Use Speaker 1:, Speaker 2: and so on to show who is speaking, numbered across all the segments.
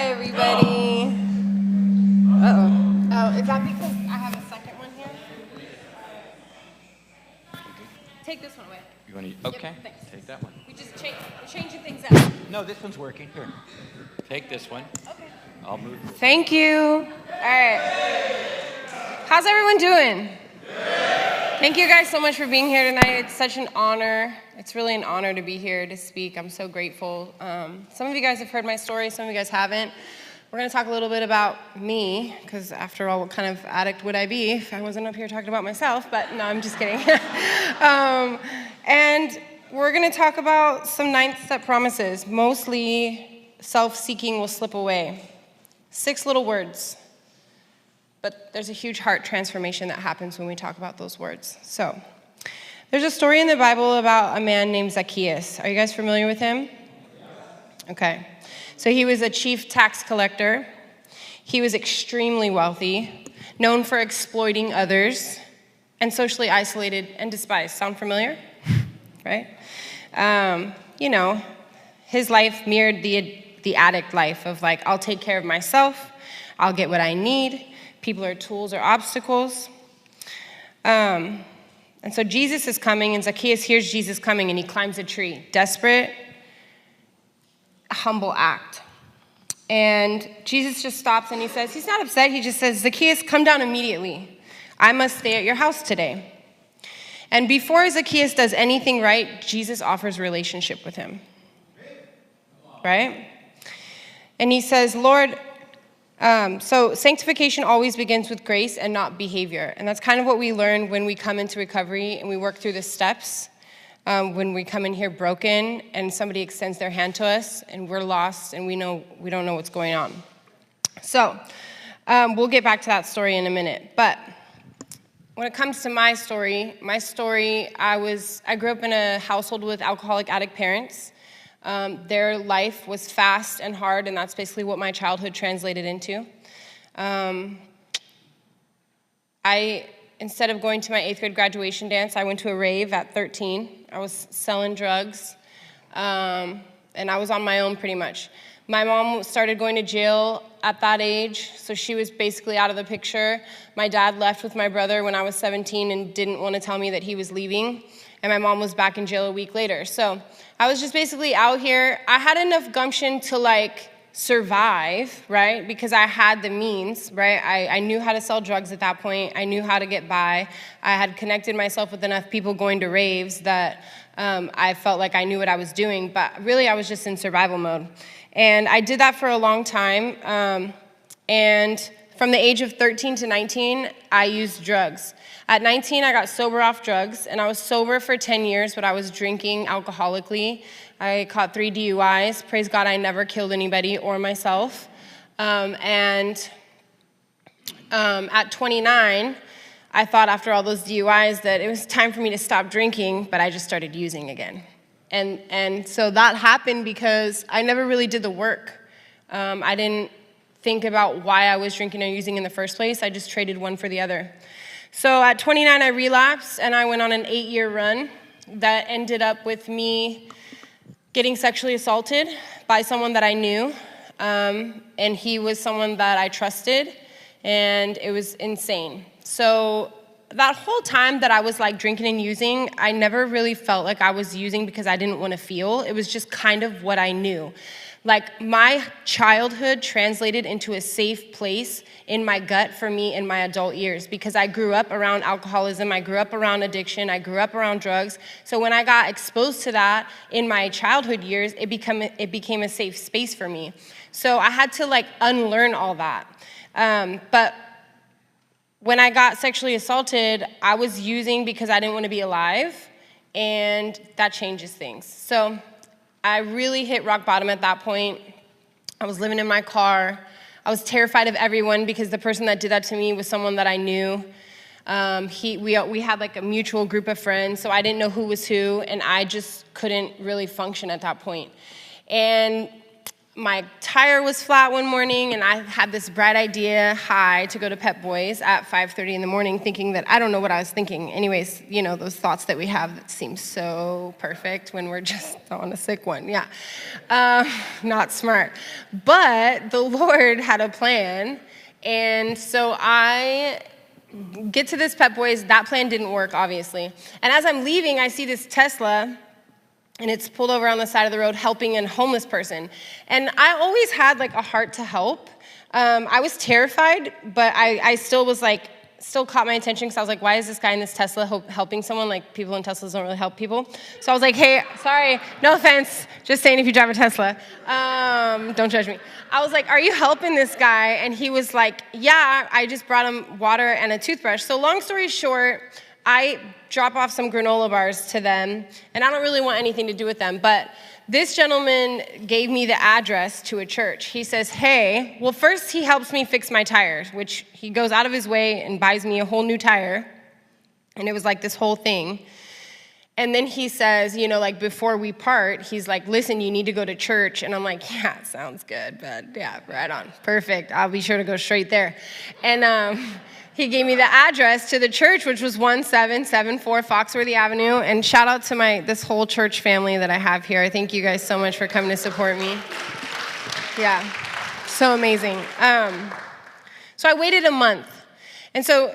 Speaker 1: Hi, everybody. Uh-oh. Oh, is that because I have a second one here? Take this one away.
Speaker 2: You want to? Okay.
Speaker 1: Yep, thanks.
Speaker 2: Take that one.
Speaker 1: We're changing things up.
Speaker 2: No, this one's working. Here. Take this one.
Speaker 1: Okay.
Speaker 2: I'll move this.
Speaker 1: Thank you. All right. How's everyone doing? Thank you guys so much for being here tonight. It's such an honor. It's really an honor to be here to speak. I'm so grateful. Some of you guys have heard my story. Some of you guys haven't. We're going to talk a little bit about me, because after all, what kind of addict would I be if I wasn't up here talking about myself? But no, I'm just kidding. And we're going to talk about some ninth step promises. Mostly, self-seeking will slip away. 6 little words. But there's a huge heart transformation that happens when we talk about those words. So, there's a story in the Bible about a man named Zacchaeus. Are you guys familiar with him? Okay. So he was a chief tax collector. He was extremely wealthy, known for exploiting others, and socially isolated and despised. Sound familiar? Right? His life mirrored the addict life of like, I'll take care of myself, I'll get what I need. People are tools or obstacles. And so Jesus is coming, and Zacchaeus hears Jesus coming, and he climbs a tree. Desperate, humble act. And Jesus just stops, and he says, he's not upset. He just says, Zacchaeus, come down immediately. I must stay at your house today. And before Zacchaeus does anything right, Jesus offers relationship with him. Right? And he says, Lord, so sanctification always begins with grace and not behavior. And that's kind of what we learn when we come into recovery and we work through the steps. When we come in here broken and somebody extends their hand to us and we're lost and we don't know what's going on. So we'll get back to that story in a minute. But when it comes to my story, I grew up in a household with alcoholic addict parents. Their life was fast and hard, and that's basically what my childhood translated into. Instead of going to my 8th grade graduation dance, I went to a rave at 13. I was selling drugs, and I was on my own pretty much. My mom started going to jail at that age, so she was basically out of the picture. My dad left with my brother when I was 17 and didn't want to tell me that he was leaving, and my mom was back in jail a week later. So I was just basically out here. I had enough gumption to survive, right? Because I had the means, right? I knew how to sell drugs at that point. I knew how to get by. I had connected myself with enough people going to raves that I felt like I knew what I was doing. But really, I was just in survival mode. And I did that for a long time. And from the age of 13 to 19, I used drugs. At 19, I got sober off drugs, and I was sober for 10 years, but I was drinking alcoholically. I caught 3 DUIs. Praise God, I never killed anybody or myself. At 29, I thought after all those DUIs that it was time for me to stop drinking, but I just started using again. And so that happened because I never really did the work. I didn't think about why I was drinking or using in the first place. I just traded one for the other. So at 29, I relapsed, and I went on an 8-year run that ended up with me getting sexually assaulted by someone that I knew, and he was someone that I trusted, and it was insane. So that whole time that I was drinking and using, I never really felt like I was using because I didn't want to feel. It was just kind of what I knew. My childhood translated into a safe place in my gut for me in my adult years because I grew up around alcoholism, I grew up around addiction, I grew up around drugs. So when I got exposed to that in my childhood years, it became a safe space for me. So I had to unlearn all that. But when I got sexually assaulted, I was using because I didn't want to be alive, and that changes things. So I really hit rock bottom at that point. I was living in my car. I was terrified of everyone because the person that did that to me was someone that I knew. We had a mutual group of friends, so I didn't know who was who, and I just couldn't really function at that point. And my tire was flat one morning, and I had this bright idea, to go to Pep Boys at 5:30 in the morning, thinking that I don't know what I was thinking. Anyways, those thoughts that we have that seem so perfect when we're just on a sick one. Yeah, not smart. But the Lord had a plan, and so I get to this Pep Boys. That plan didn't work, obviously. And as I'm leaving, I see this Tesla, and it's pulled over on the side of the road helping a homeless person. And I always had like a heart to help. I was terrified, but I still was like, still caught my attention because I was like, why is this guy in this Tesla helping someone? Like, people in Teslas don't really help people. So I was like, hey, sorry, no offense, just saying if you drive a Tesla, don't judge me. I was like, are you helping this guy? And he was like, yeah, I just brought him water and a toothbrush. So long story short, I drop off some granola bars to them, and I don't really want anything to do with them, but this gentleman gave me the address to a church. He says, hey, well, first he helps me fix my tires, which he goes out of his way and buys me a whole new tire, and it was like this whole thing. And then he says, like before we part, he's like, listen, you need to go to church. And I'm like, yeah, sounds good, but yeah, right on. Perfect. I'll be sure to go straight there. And he gave me the address to the church, which was 1774 Foxworthy Avenue. And shout out to this whole church family that I have here. I thank you guys so much for coming to support me. Yeah, so amazing. So I waited a month. And so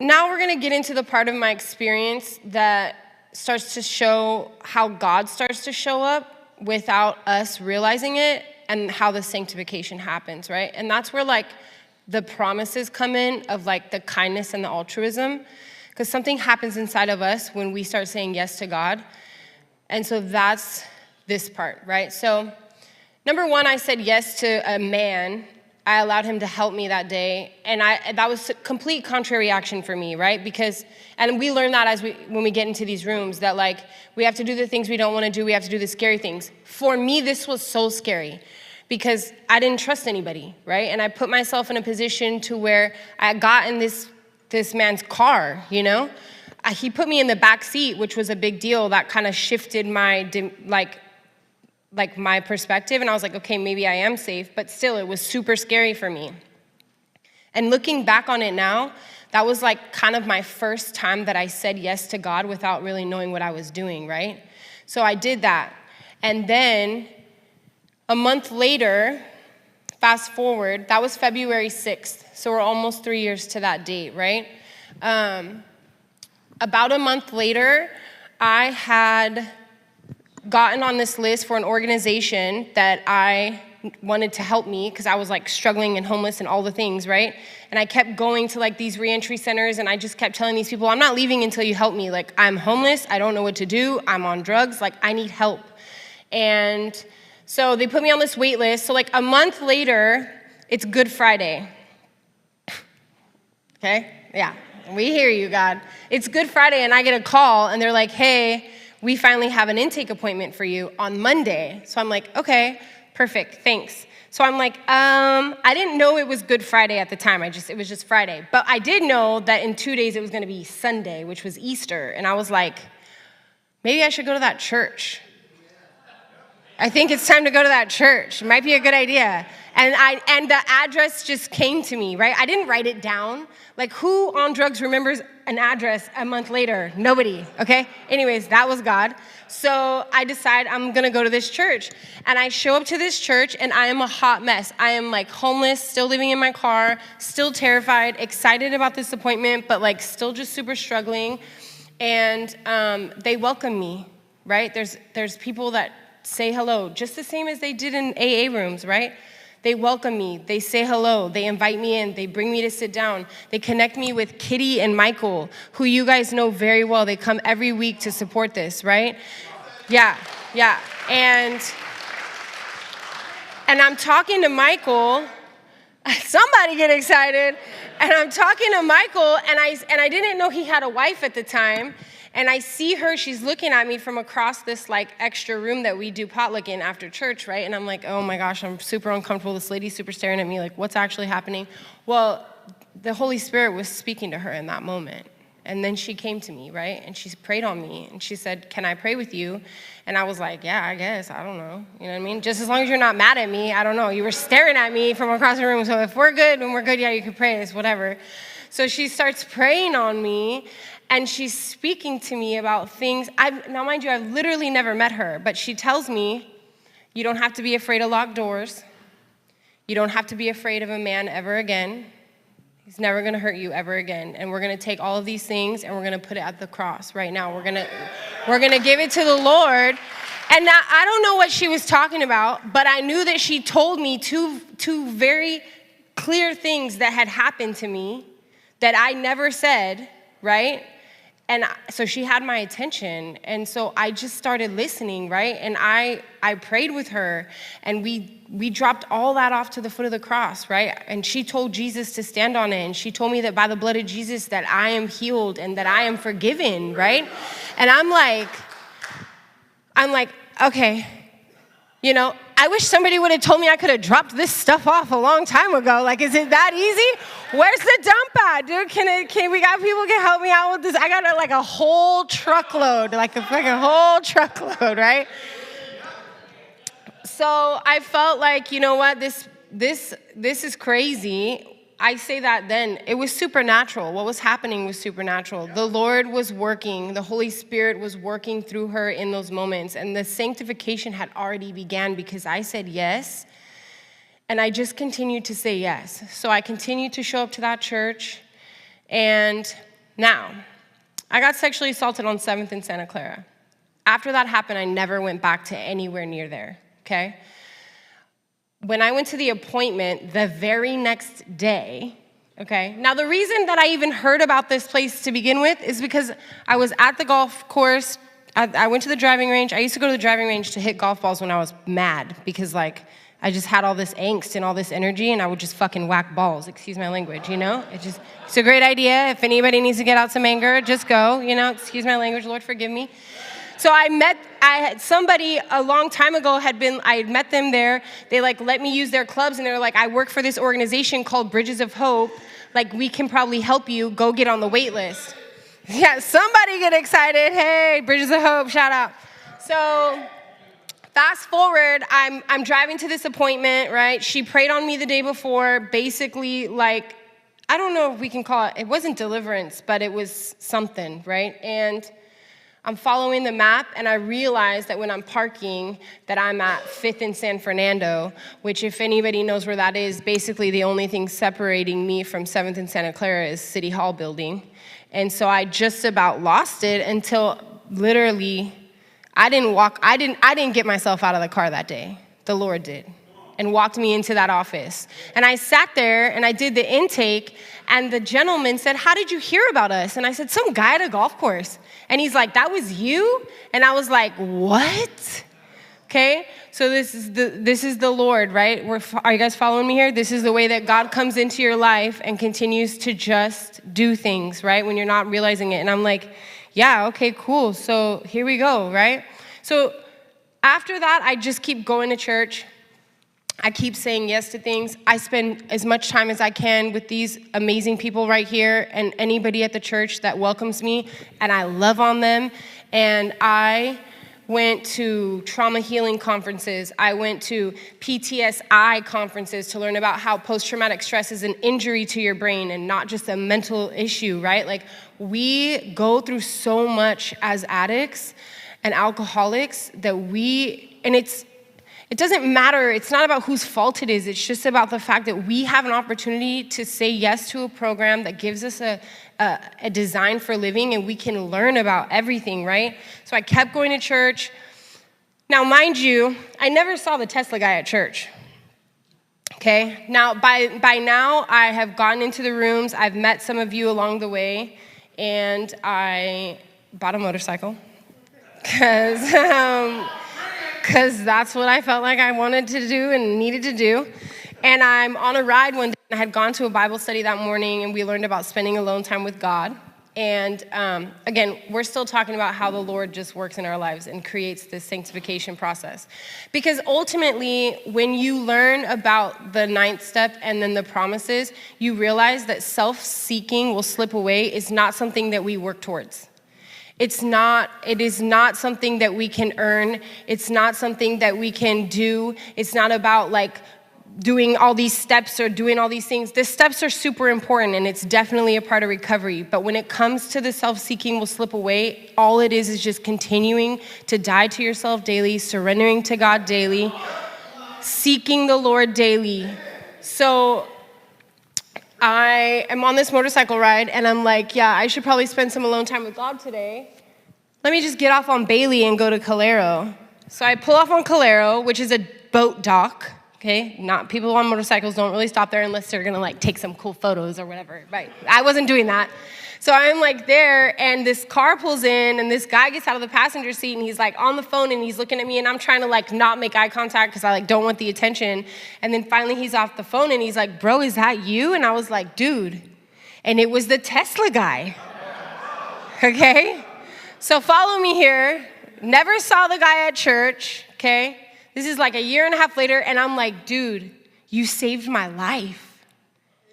Speaker 1: now we're going to get into the part of my experience that starts to show how God starts to show up without us realizing it, and how the sanctification happens, right? And that's where like the promises come in of like the kindness and the altruism, because something happens inside of us when we start saying yes to God. And so that's this part, right? So number one, I said yes to a man. I allowed him to help me that day, and that was a complete contrary action for me, right? And we learn that when we get into these rooms, that like we have to do the things we don't want to do, we have to do the scary things. For me, this was so scary because I didn't trust anybody, right? And I put myself in a position to where I got in this man's car, He put me in the back seat, which was a big deal. That kind of shifted my like my perspective, and I was like, okay, maybe I am safe, but still, it was super scary for me. And looking back on it now, that was like kind of my first time that I said yes to God without really knowing what I was doing, right? So I did that. And then a month later, fast forward, that was February 6th, so we're almost 3 years to that date, right? About a month later, I had gotten on this list for an organization that I wanted to help me because I was like struggling and homeless and all the things, right? And I kept going to like these reentry centers, and I just kept telling these people, I'm not leaving until you help me. Like, I'm homeless, I don't know what to do, I'm on drugs, like I need help. And so they put me on this wait list. So like a month later, it's Good Friday. Okay? Yeah, we hear you, God. It's Good Friday, and I get a call, and they're like, hey, we finally have an intake appointment for you on Monday. So I'm like, okay, perfect, thanks. So I'm like, I didn't know it was Good Friday at the time. It was just Friday. But I did know that in 2 days it was going to be Sunday, which was Easter. And I was like, maybe I should go to that church. I think it's time to go to that church. It might be a good idea. And the address just came to me, right? I didn't write it down. Like, who on drugs remembers an address a month later? Nobody, okay? Anyways, that was God. So I decide I'm gonna go to this church. And I show up to this church, and I am a hot mess. I am like homeless, still living in my car, still terrified, excited about this appointment, but like still just super struggling. And they welcome me, right? There's people that say hello, just the same as they did in AA rooms, right? They welcome me, they say hello, they invite me in, they bring me to sit down. They connect me with Kitty and Michael, who you guys know very well. They come every week to support this, right? Yeah. And I'm talking to Michael. Somebody get excited. And I'm talking to Michael, and I didn't know he had a wife at the time. And I see her, she's looking at me from across this like extra room that we do potluck in after church, right? And I'm like, oh my gosh, I'm super uncomfortable. This lady's super staring at me, like, what's actually happening? Well, the Holy Spirit was speaking to her in that moment, And then she came to me, right? And she prayed on me. And she said, can I pray with you? And I was like, yeah, I guess. I don't know. You know what I mean? Just as long as you're not mad at me, I don't know. You were staring at me from across the room. So if we're good, when we're good, yeah, you can pray. It's whatever. So she starts praying on me. And she's speaking to me about things. Now, mind you, I've literally never met her. But she tells me, you don't have to be afraid of locked doors. You don't have to be afraid of a man ever again. He's never going to hurt you ever again. And we're going to take all of these things and we're going to put it at the cross right now. We're going to give it to the Lord. And now, I don't know what she was talking about, but I knew that she told me two very clear things that had happened to me that I never said, right? And so she had my attention. And so I just started listening, right? And I prayed with her, and we dropped all that off to the foot of the cross, right? And she told Jesus to stand on it. And she told me that by the blood of Jesus that I am healed and that I am forgiven, right? And I'm like, okay, you know, I wish somebody would have told me I could have dropped this stuff off a long time ago. Like, is it that easy? Where's the dump at, dude? Can we got people can help me out with this? I got like a whole truckload, like a fucking whole truckload, right? So I felt like, you know what, this is crazy. I say that then. It was supernatural. What was happening was supernatural. The Lord was working. The Holy Spirit was working through her in those moments. And the sanctification had already began because I said yes. And I just continued to say yes. So I continued to show up to that church. And now, I got sexually assaulted on 7th and Santa Clara. After that happened, I never went back to anywhere near there, okay? When I went to the appointment the very next day, okay? Now, the reason that I even heard about this place to begin with is because I was at the golf course. I went to the driving range. I used to go to the driving range to hit golf balls when I was mad because, like, I just had all this angst and all this energy, and I would just fucking whack balls. Excuse my language, you know? It's a great idea. If anybody needs to get out some anger, just go, you know? Excuse my language, Lord, forgive me. So I had somebody a long time ago I had met them there. They like let me use their clubs, and they were like, I work for this organization called Bridges of Hope. Like, we can probably help you. Go get on the wait list. Yeah, somebody get excited. Hey, Bridges of Hope, shout out. So fast forward, I'm driving to this appointment, right? She prayed on me the day before, basically like, I don't know if we can call it wasn't deliverance, but it was something, right? And I'm following the map, and I realize that when I'm parking, that I'm at 5th and San Fernando, which if anybody knows where that is, basically the only thing separating me from 7th and Santa Clara is City Hall building. And so I just about lost it until literally I didn't get myself out of the car that day. The Lord did, and walked me into that office. And I sat there, and I did the intake, and the gentleman said, how did you hear about us? And I said, some guy at a golf course. And he's like, that was you? And I was like, what? Okay, so this is the Lord, right? Are you guys following me here? This is the way that God comes into your life and continues to just do things, right? When you're not realizing it. And I'm like, yeah, okay, cool. So here we go, right? So after that, I just keep going to church. I keep saying yes to things. I spend as much time as I can with these amazing people right here and anybody at the church that welcomes me, and I love on them. And I went to trauma healing conferences. I went to PTSI conferences to learn about how post-traumatic stress is an injury to your brain and not just a mental issue, right? Like, we go through so much as addicts and alcoholics that it doesn't matter. It's not about whose fault it is. It's just about the fact that we have an opportunity to say yes to a program that gives us a design for living, and we can learn about everything, right? So I kept going to church. Now, mind you, I never saw the Tesla guy at church. Okay? Now, by now, I have gone into the rooms. I've met some of you along the way, and I bought a motorcycle because that's what I felt like I wanted to do and needed to do. And I'm on a ride one day, and I had gone to a Bible study that morning, and we learned about spending alone time with God. And again, we're still talking about how the Lord just works in our lives and creates this sanctification process. Because ultimately, when you learn about the 9th step and then the promises, you realize that self-seeking will slip away is not something that we work towards. It is not something that we can earn. It's not something that we can do. It's not about like doing all these steps or doing all these things. The steps are super important and it's definitely a part of recovery. But when it comes to the self-seeking will slip away, all it is just continuing to die to yourself daily, surrendering to God daily, seeking the Lord daily. So I am on this motorcycle ride and I'm like, yeah, I should probably spend some alone time with God today. Let me just get off on Bailey and go to Calero. So I pull off on Calero, which is a boat dock. Okay, not people on motorcycles don't really stop there unless they're gonna like take some cool photos or whatever, right? I wasn't doing that. So I'm like there and this car pulls in and this guy gets out of the passenger seat and he's like on the phone and he's looking at me and I'm trying to like not make eye contact because I like don't want the attention. And then finally he's off the phone and he's like, bro, is that you? And I was like, dude. And it was the Tesla guy, okay? So follow me here. Never saw the guy at church, okay? This is like a year and a half later, and I'm like, dude, you saved my life.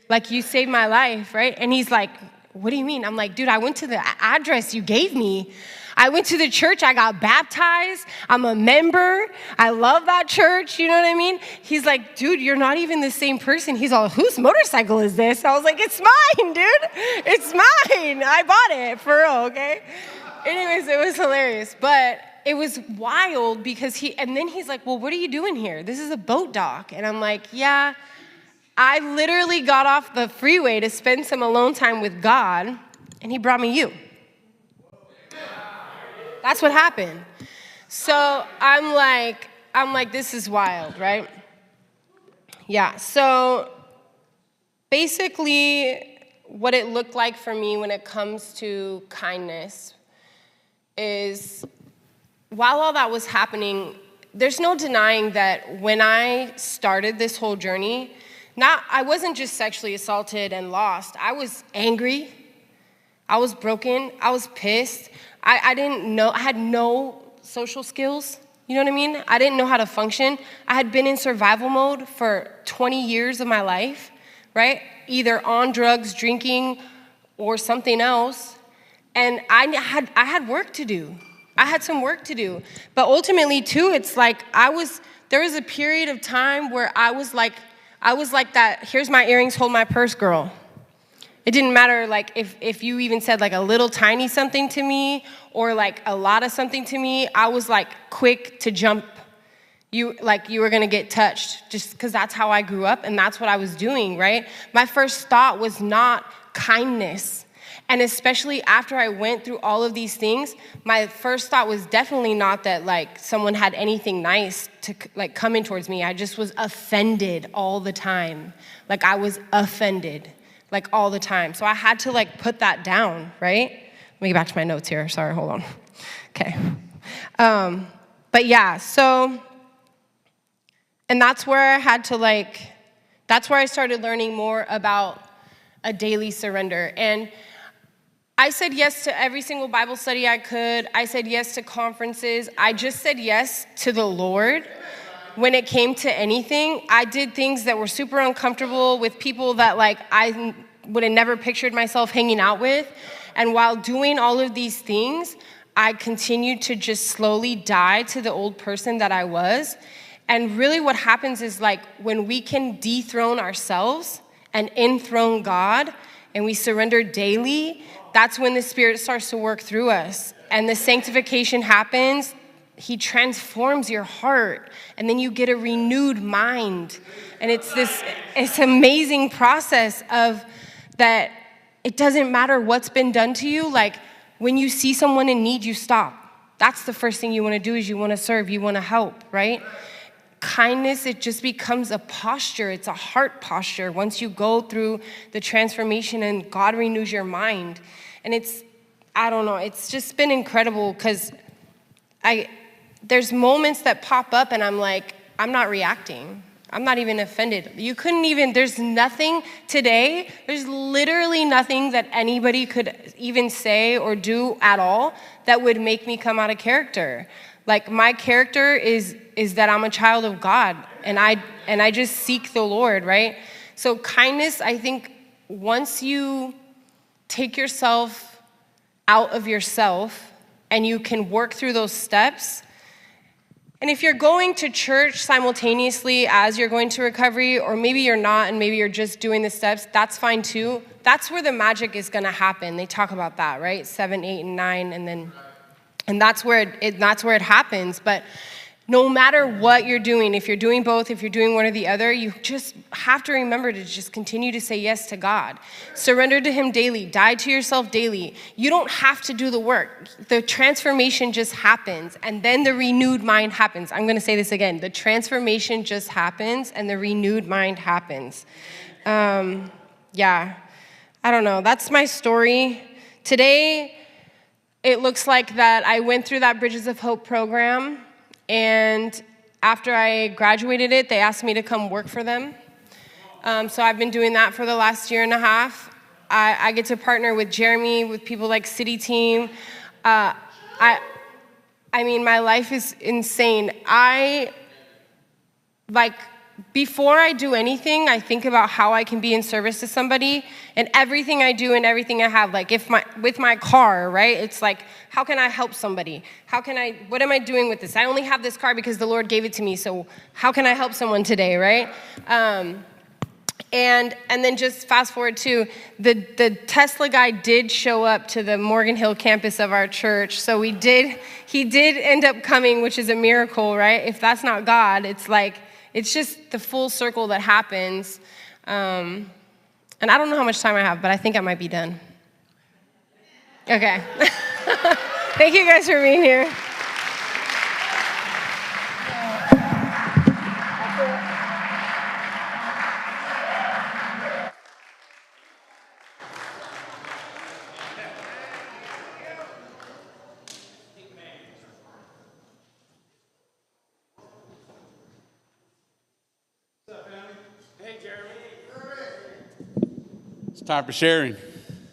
Speaker 1: Like, you saved my life, right? And he's like, what do you mean? I'm like, dude, I went to the address you gave me. I went to the church. I got baptized. I'm a member. I love that church. You know what I mean? He's like, dude, you're not even the same person. He's all, whose motorcycle is this? I was like, it's mine, dude. It's mine. I bought it, for real, okay? Anyways, it was hilarious. But it was wild because and then he's like, well, what are you doing here? This is a boat dock. And I'm like, yeah, I literally got off the freeway to spend some alone time with God, and he brought me you. That's what happened. So I'm like, this is wild, right? Yeah, so basically what it looked like for me when it comes to kindness is, while all that was happening, there's no denying that when I started this whole journey, I wasn't just sexually assaulted and lost. I was angry. I was broken. I was pissed. I didn't know. I had no social skills. You know what I mean? I didn't know how to function. I had been in survival mode for 20 years of my life, right? Either on drugs, drinking, or something else. And I had work to do. I had some work to do. But ultimately, too, it's like there was a period of time where I was like that, here's my earrings, hold my purse girl. It didn't matter like if you even said like a little tiny something to me or like a lot of something to me, I was like quick to jump. You were gonna get touched just because that's how I grew up and that's what I was doing, right? My first thought was not kindness. And especially after I went through all of these things, my first thought was definitely not that like someone had anything nice to like come in towards me. I just was offended all the time. Like I was offended like all the time. So I had to like put that down, right? Let me get back to my notes here. Sorry, hold on. Okay. But yeah, so, and that's where I started learning more about a daily surrender. And I said yes to every single Bible study I could. I said yes to conferences. I just said yes to the Lord. When it came to anything, I did things that were super uncomfortable with people that like I would have never pictured myself hanging out with. And while doing all of these things, I continued to just slowly die to the old person that I was. And really what happens is like when we can dethrone ourselves and enthrone God and we surrender daily, that's when the Spirit starts to work through us. And the sanctification happens. He transforms your heart. And then you get a renewed mind. And it's amazing process of that it doesn't matter what's been done to you. Like when you see someone in need, you stop. That's the first thing you want to do is you want to serve, you want to help, right? Kindness, it just becomes a posture. It's a heart posture once you go through the transformation and God renews your mind. And I don't know, it's just been incredible because there's moments that pop up and I'm like, I'm not reacting. I'm not even offended. You couldn't even, there's nothing today, there's literally nothing that anybody could even say or do at all that would make me come out of character. Like, my character is that I'm a child of God, and I just seek the Lord, right? So kindness, I think, once you take yourself out of yourself and you can work through those steps. And if you're going to church simultaneously as you're going to recovery, or maybe you're not and maybe you're just doing the steps, that's fine too. That's where the magic is going to happen. They talk about that, right? 7, 8, and 9, and that's where it happens. But no matter what you're doing, if you're doing both, if you're doing one or the other, you just have to remember to just continue to say yes to God. Surrender to him daily. Die to yourself daily. You don't have to do the work. The transformation just happens, and then the renewed mind happens. I'm going to say this again. The transformation just happens, and the renewed mind happens. Yeah. I don't know. That's my story. Today, it looks like that I went through that Bridges of Hope program. And after I graduated it, they asked me to come work for them. So I've been doing that for the last year and a half. I get to partner with Jeremy, with people like City Team. I mean, my life is insane. Before I do anything, I think about how I can be in service to somebody, and everything I do and everything I have, like with my car, right? It's like, how can I help somebody? What am I doing with this? I only have this car because the Lord gave it to me, so how can I help someone today, right? And then just fast forward to the Tesla guy did show up to the Morgan Hill campus of our church, so he did end up coming, which is a miracle, right? If that's not God, it's just the full circle that happens. And I don't know how much time I have, but I think I might be done. Okay. Thank you guys for being here.
Speaker 3: It's time for sharing.